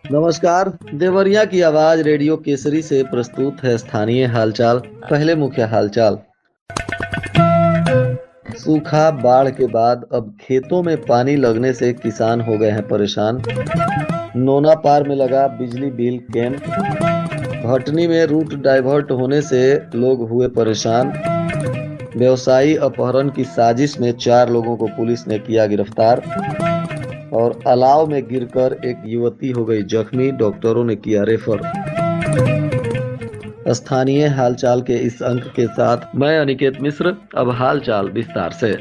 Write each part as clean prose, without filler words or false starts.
नमस्कार। देवरिया की आवाज रेडियो केसरी से प्रस्तुत है स्थानीय हालचाल। पहले मुख्य हालचाल। सूखा बाढ़ के बाद अब खेतों में पानी लगने से किसान हो गए हैं परेशान। नोना पार में लगा बिजली बिल कैंप। भटनी में रूट डाइवर्ट होने से लोग हुए परेशान। व्यवसायी अपहरण की साजिश में 4 लोगों को पुलिस ने किया गिरफ्तार। और अलाव में गिरकर एक युवती हो गई जख्मी, डॉक्टरों ने किया रेफर। स्थानीय हालचाल के इस अंक के साथ मैं अनिकेत मिश्र। अब हालचाल विस्तार से।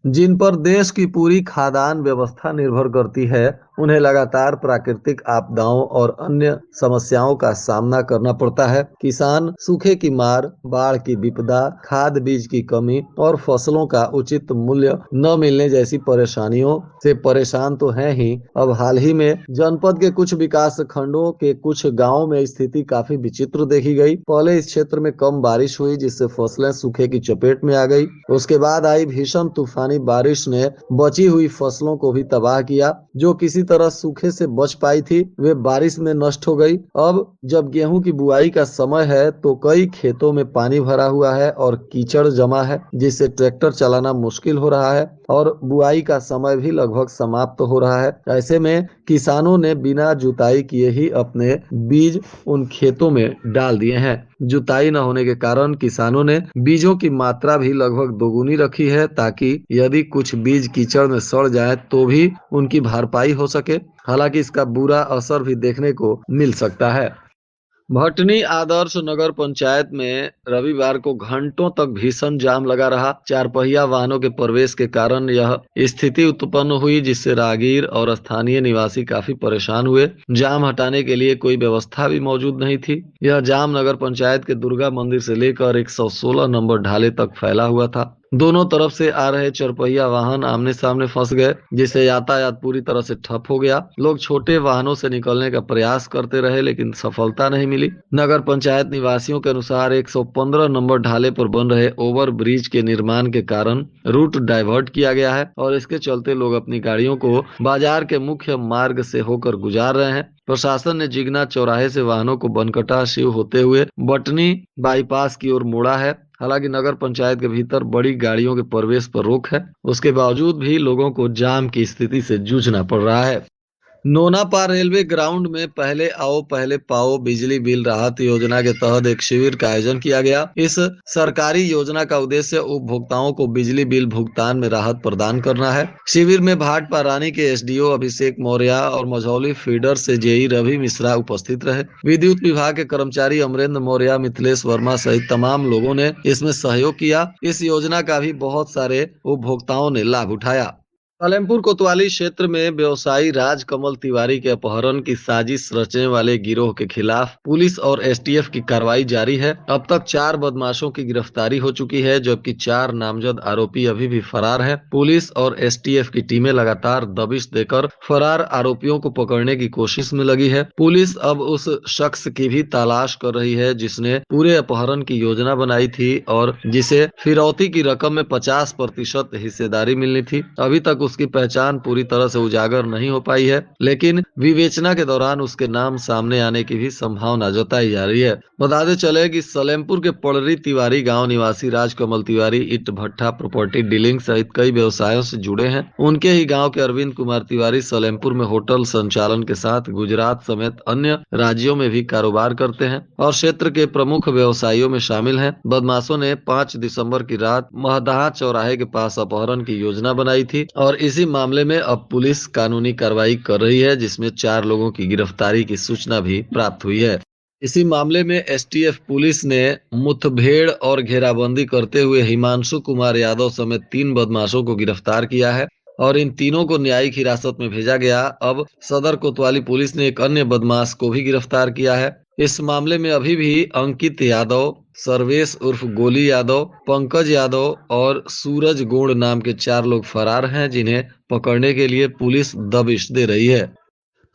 जिन पर देश की पूरी खाद्यान्न व्यवस्था निर्भर करती है, उन्हें लगातार प्राकृतिक आपदाओं और अन्य समस्याओं का सामना करना पड़ता है। किसान सूखे की मार, बाढ़ की विपदा, खाद बीज की कमी और फसलों का उचित मूल्य न मिलने जैसी परेशानियों से परेशान तो हैं ही। अब हाल ही में जनपद के कुछ विकास खंडों के कुछ गाँव में स्थिति काफी विचित्र देखी गई। पहले इस क्षेत्र में कम बारिश हुई, जिससे फसलें सूखे की चपेट में आ गई। उसके बाद आई भीषण तूफानी बारिश ने बची हुई फसलों को भी तबाह किया। जो किसी तरह सूखे से बच पाई थी, वे बारिश में नष्ट हो गई। अब जब गेहूं की बुआई का समय है तो कई खेतों में पानी भरा हुआ है और कीचड़ जमा है, जिससे ट्रैक्टर चलाना मुश्किल हो रहा है और बुआई का समय भी लगभग समाप्त हो रहा है। ऐसे में किसानों ने बिना जुताई किए ही अपने बीज उन खेतों में डाल दिए हैं। जुताई न होने के कारण किसानों ने बीजों की मात्रा भी लगभग दोगुनी रखी है, ताकि यदि कुछ बीज कीचड़ में सड़ जाए तो भी उनकी भरपाई हो सके। हालांकि इसका बुरा असर भी देखने को मिल सकता है। भटनी आदर्श नगर पंचायत में रविवार को घंटों तक भीषण जाम लगा रहा। 4 पहिया वाहनों के प्रवेश के कारण यह स्थिति उत्पन्न हुई, जिससे राहगीर और स्थानीय निवासी काफी परेशान हुए। जाम हटाने के लिए कोई व्यवस्था भी मौजूद नहीं थी। यह जाम नगर पंचायत के दुर्गा मंदिर से लेकर 116 नंबर ढाले तक फैला हुआ था। दोनों तरफ से आ रहे 4 पहिया वाहन आमने सामने फंस गए, जिससे यातायात पूरी तरह से ठप हो गया। लोग छोटे वाहनों से निकलने का प्रयास करते रहे, लेकिन सफलता नहीं मिली। नगर पंचायत निवासियों के अनुसार 115 नंबर ढाले पर बन रहे ओवर ब्रिज के निर्माण के कारण रूट डाइवर्ट किया गया है और इसके चलते लोग अपनी गाड़ियों को बाजार के मुख्य मार्ग से होकर गुजार रहे हैं। प्रशासन ने जिगना चौराहे से वाहनों को बनकटा शिव होते हुए बटनी बाईपास की ओर मोड़ा है। हालांकि नगर पंचायत के भीतर बड़ी गाड़ियों के प्रवेश पर रोक है। उसके बावजूद भी लोगों को जाम की स्थिति से जूझना पड़ रहा है। नोनापार रेलवे ग्राउंड में पहले आओ पहले पाओ बिजली बिल राहत योजना के तहत एक शिविर का आयोजन किया गया। इस सरकारी योजना का उद्देश्य उपभोक्ताओं को बिजली बिल भुगतान में राहत प्रदान करना है। शिविर में भाटपारा रानी के एसडीओ अभिषेक मौर्य और मझौली फीडर से जेई रवि मिश्रा उपस्थित रहे। विद्युत विभाग के कर्मचारी अमरेंद्र मौर्य, मिथिलेश वर्मा सहित तमाम लोगों ने इसमें सहयोग किया। इस योजना का भी बहुत सारे उपभोक्ताओं ने लाभ उठाया। सलेमपुर कोतवाली क्षेत्र में व्यवसायी राजकमल तिवारी के अपहरण की साजिश रचने वाले गिरोह के खिलाफ पुलिस और एसटीएफ की कार्रवाई जारी है। अब तक 4 बदमाशों की गिरफ्तारी हो चुकी है, जबकि 4 नामजद आरोपी अभी भी फरार हैं। पुलिस और एसटीएफ की टीमें लगातार दबिश देकर फरार आरोपियों को पकड़ने की कोशिश में लगी है। पुलिस अब उस शख्स की भी तलाश कर रही है जिसने पूरे अपहरण की योजना बनाई थी और जिसे फिरौती की रकम में 50% हिस्सेदारी मिलनी थी। अभी तक उसकी पहचान पूरी तरह से उजागर नहीं हो पाई है, लेकिन विवेचना के दौरान उसके नाम सामने आने की भी संभावना जताई जा रही है। बताते चले कि सलेमपुर के पड़री तिवारी गांव निवासी राजकमल तिवारी ईट भट्ठा, प्रॉपर्टी डीलिंग सहित कई व्यवसायों से जुड़े हैं। उनके ही गांव के अरविंद कुमार तिवारी सलेमपुर में होटल संचालन के साथ गुजरात समेत अन्य राज्यों में भी कारोबार करते हैं और क्षेत्र के प्रमुख व्यवसायियों में शामिल हैं। बदमाशों ने 5 दिसंबर की रात महदहा चौराहे के पास अपहरण की योजना बनाई थी और इसी मामले में अब पुलिस कानूनी कार्रवाई कर रही है, जिसमें 4 लोगों की गिरफ्तारी की सूचना भी प्राप्त हुई है। इसी मामले में एसटीएफ पुलिस ने मुठभेड़ और घेराबंदी करते हुए हिमांशु कुमार यादव समेत 3 बदमाशों को गिरफ्तार किया है और इन तीनों को न्यायिक हिरासत में भेजा गया। अब सदर कोतवाली पुलिस ने एक अन्य बदमाश को भी गिरफ्तार किया है। इस मामले में अभी भी अंकित यादव, सर्वेश उर्फ गोली यादव, पंकज यादव और सूरज गोड़ नाम के 4 लोग फरार हैं, जिन्हें पकड़ने के लिए पुलिस दबिश दे रही है।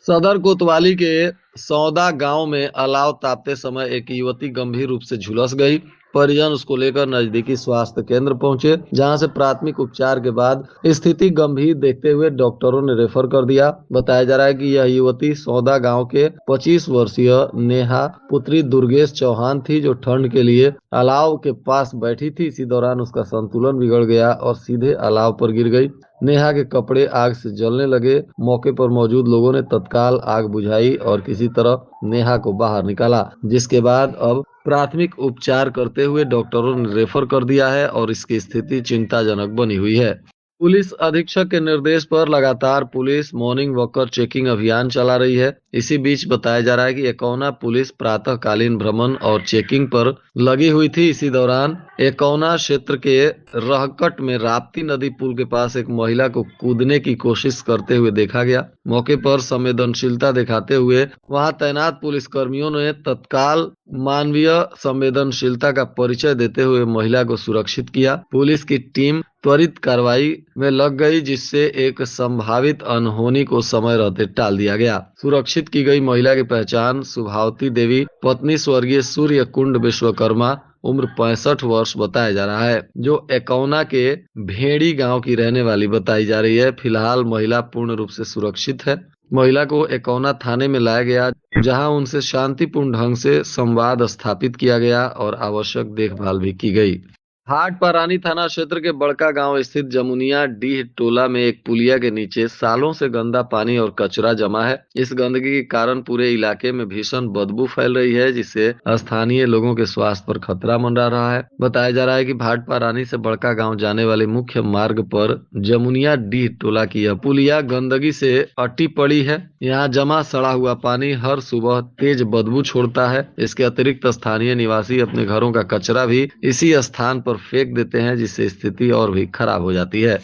सदर कोतवाली के सौदा गांव में अलाव तापते समय एक युवती गंभीर रूप से झुलस गई। परिजन उसको लेकर नजदीकी स्वास्थ्य केंद्र पहुंचे, जहां से प्राथमिक उपचार के बाद स्थिति गंभीर देखते हुए डॉक्टरों ने रेफर कर दिया। बताया जा रहा है कि यह युवती सौदा गांव के 25 वर्षीय नेहा पुत्री दुर्गेश चौहान थी, जो ठंड के लिए अलाव के पास बैठी थी। इसी दौरान उसका संतुलन बिगड़ गया और सीधे अलाव पर गिर गई। नेहा के कपड़े आग से जलने लगे। मौके पर मौजूद लोगों ने तत्काल आग बुझाई और किसी तरह नेहा को बाहर निकाला, जिसके बाद अब प्राथमिक उपचार करते हुए डॉक्टरों ने रेफर कर दिया है और इसकी स्थिति चिंताजनक बनी हुई है। पुलिस अधीक्षक के निर्देश पर लगातार पुलिस मॉर्निंग वॉकर चेकिंग अभियान चला रही है। इसी बीच बताया जा रहा है कि एकौना पुलिस प्रातःकालीन भ्रमण और चेकिंग पर लगी हुई थी। इसी दौरान एकौना क्षेत्र के रहकट में राप्ती नदी पुल के पास एक महिला को कूदने की कोशिश करते हुए देखा गया। मौके पर संवेदनशीलता दिखाते हुए वहां तैनात पुलिस कर्मियों ने तत्काल मानवीय संवेदनशीलता का परिचय देते हुए महिला को सुरक्षित किया। पुलिस की टीम त्वरित कार्रवाई में लग गई, जिससे एक संभावित अनहोनी को समय रहते टाल दिया गया। सुरक्षित की गई महिला की पहचान सुभावती देवी पत्नी स्वर्गीय सूर्य कुंड विश्वकर्मा उम्र 65 वर्ष बताया जा रहा है, जो एकौना के भेड़ी गांव की रहने वाली बताई जा रही है। फिलहाल महिला पूर्ण रूप से सुरक्षित है। महिला को एकौना थाने में लाया गया, जहां उनसे शांतिपूर्ण ढंग से संवाद स्थापित किया गया और आवश्यक देखभाल भी की गई। हाटपारानी थाना क्षेत्र के बड़का गांव स्थित जमुनिया डीह टोला में एक पुलिया के नीचे सालों से गंदा पानी और कचरा जमा है। इस गंदगी के कारण पूरे इलाके में भीषण बदबू फैल रही है, जिससे स्थानीय लोगों के स्वास्थ्य पर खतरा मंडरा रहा है। बताया जा रहा है कि भाटपारानी से बड़का गांव जाने वाले मुख्य मार्ग पर जमुनिया डीह टोला की यह पुलिया गंदगी से अटी पड़ी है। यहाँ जमा सड़ा हुआ पानी हर सुबह तेज बदबू छोड़ता है। इसके अतिरिक्त स्थानीय निवासी अपने घरों का कचरा भी इसी स्थान पर फेंक देते हैं, जिससे स्थिति और भी खराब हो जाती है।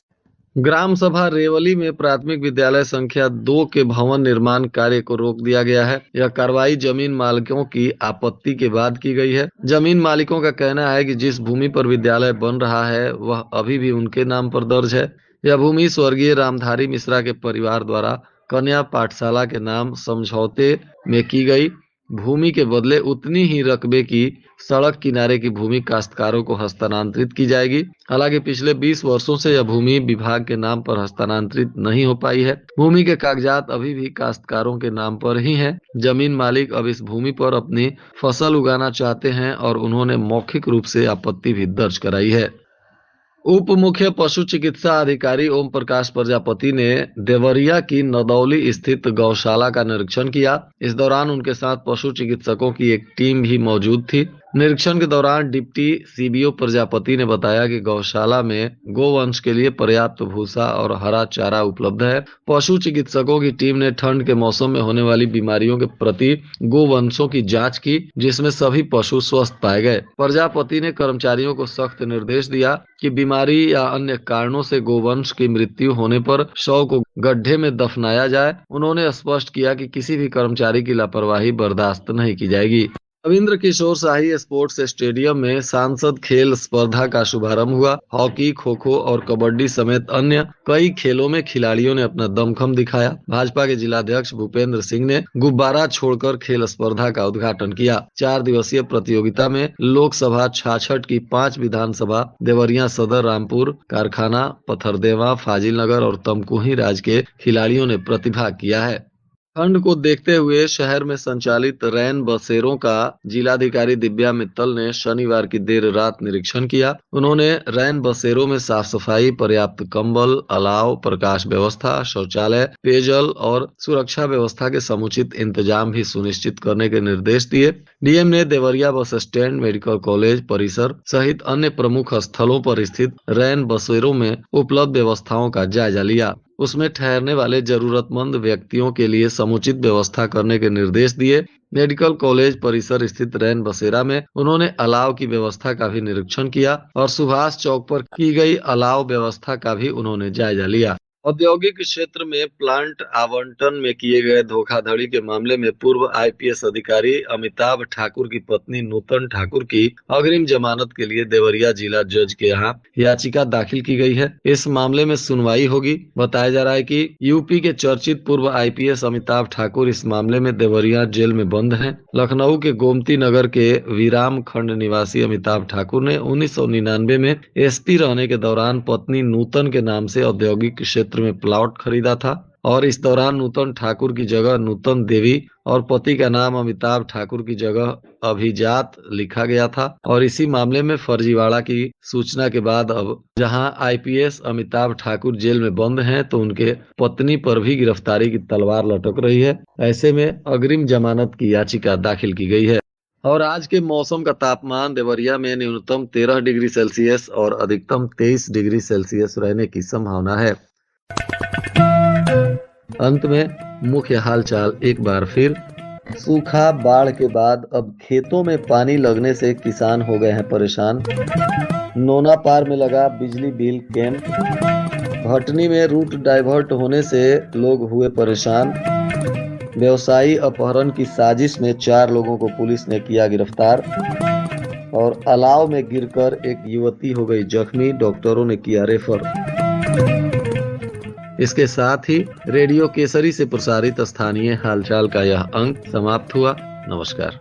ग्राम सभा रेवली में प्राथमिक विद्यालय संख्या 2 के भवन निर्माण कार्य को रोक दिया गया है। यह कार्रवाई जमीन मालिकों की आपत्ति के बाद की गई है। जमीन मालिकों का कहना है कि जिस भूमि पर विद्यालय बन रहा है वह अभी भी उनके नाम पर दर्ज है। यह भूमि स्वर्गीय रामधारी मिश्रा के परिवार द्वारा कन्या पाठशाला के नाम समझौते में की गई भूमि के बदले उतनी ही रकबे की सड़क किनारे की भूमि काश्तकारों को हस्तांतरित की जाएगी। हालांकि पिछले 20 वर्षों से यह भूमि विभाग के नाम पर हस्तांतरित नहीं हो पाई है। भूमि के कागजात अभी भी काश्तकारों के नाम पर ही हैं। जमीन मालिक अब इस भूमि पर अपनी फसल उगाना चाहते हैं और उन्होंने मौखिक रूप से आपत्ति भी दर्ज कराई है। उप मुख्य पशु चिकित्सा अधिकारी ओम प्रकाश प्रजापति ने देवरिया की नदौली स्थित गौशाला का निरीक्षण किया। इस दौरान उनके साथ पशु चिकित्सकों की एक टीम भी मौजूद थी। निरीक्षण के दौरान डिप्टी सीबीओ प्रजापति ने बताया कि गौशाला में गोवंश के लिए पर्याप्त भूसा और हरा चारा उपलब्ध है। पशु चिकित्सकों की टीम ने ठंड के मौसम में होने वाली बीमारियों के प्रति गोवंशों की जांच की, जिसमें सभी पशु स्वस्थ पाए गए। प्रजापति ने कर्मचारियों को सख्त निर्देश दिया कि बीमारी या अन्य कारणों से गोवंश की मृत्यु होने पर शव को गड्ढे में दफनाया जाए। उन्होंने स्पष्ट किया कि किसी भी कर्मचारी की लापरवाही बर्दाश्त नहीं की जाएगी। रविंद्र किशोर शाही स्पोर्ट्स स्टेडियम में सांसद खेल स्पर्धा का शुभारंभ हुआ। हॉकी, खो खो और कबड्डी समेत अन्य कई खेलों में खिलाड़ियों ने अपना दमखम दिखाया। भाजपा के जिलाध्यक्ष भूपेंद्र सिंह ने गुब्बारा छोड़कर खेल स्पर्धा का उद्घाटन किया। 4 दिवसीय प्रतियोगिता में लोकसभा 66 की 5 विधानसभा देवरिया सदर, रामपुर, कारखाना, पथरदेवा, फाजिलनगर और तमकुही राज्य के खिलाड़ियों ने प्रतिभाग किया है। ठंड को देखते हुए शहर में संचालित रैन बसेरों का जिलाधिकारी दिव्या मित्तल ने शनिवार की देर रात निरीक्षण किया। उन्होंने रैन बसेरों में साफ सफाई, पर्याप्त कंबल, अलाव, प्रकाश व्यवस्था, शौचालय, पेयजल और सुरक्षा व्यवस्था के समुचित इंतजाम भी सुनिश्चित करने के निर्देश दिए। डीएम ने Deoria bus stand, medical college परिसर सहित अन्य प्रमुख स्थलों पर स्थित रैन बसेरों में उपलब्ध व्यवस्थाओं का जायजा लिया। उसमें ठहरने वाले जरूरतमंद व्यक्तियों के लिए समुचित व्यवस्था करने के निर्देश दिए। मेडिकल कॉलेज परिसर स्थित रैन बसेरा में उन्होंने अलाव की व्यवस्था का भी निरीक्षण किया और सुभाष चौक पर की गई अलाव व्यवस्था का भी उन्होंने जायजा लिया। औद्योगिक क्षेत्र में प्लांट आवंटन में किए गए धोखाधड़ी के मामले में पूर्व आईपीएस अधिकारी अमिताभ ठाकुर की पत्नी नूतन ठाकुर की अग्रिम जमानत के लिए देवरिया जिला जज के यहाँ याचिका दाखिल की गई है। इस मामले में सुनवाई होगी। बताया जा रहा है कि यूपी के चर्चित पूर्व आईपीएस अमिताभ ठाकुर इस मामले में देवरिया जेल में बंद हैं। लखनऊ के गोमती नगर के विराम खंड निवासी अमिताभ ठाकुर ने 1999 में एसपी रहने के दौरान पत्नी नूतन के नाम से औद्योगिक क्षेत्र में प्लॉट खरीदा था और इस दौरान नूतन ठाकुर की जगह नूतन देवी और पति का नाम अमिताभ ठाकुर की जगह अभिजात लिखा गया था। और इसी मामले में फर्जीवाड़ा की सूचना के बाद अब जहां आईपीएस अमिताभ ठाकुर जेल में बंद हैं तो उनके पत्नी पर भी गिरफ्तारी की तलवार लटक रही है। ऐसे में अग्रिम जमानत की याचिका दाखिल की गई है। और आज के मौसम का तापमान देवरिया में न्यूनतम 13 डिग्री सेल्सियस और अधिकतम 23 डिग्री सेल्सियस रहने की संभावना है। अंत में मुख्य हालचाल एक बार फिर। सूखा बाढ़ के बाद अब खेतों में पानी लगने से किसान हो गए हैं परेशान। नोना पार में लगा बिजली बिल कैंप। भटनी में रूट डाइवर्ट होने से लोग हुए परेशान। व्यवसायी अपहरण की साजिश में 4 लोगों को पुलिस ने किया गिरफ्तार। और अलाव में गिरकर एक युवती हो गई जख्मी, डॉक्टरों ने किया रेफर। इसके साथ ही रेडियो केसरी से प्रसारित स्थानीय हालचाल का यह अंक समाप्त हुआ। नमस्कार।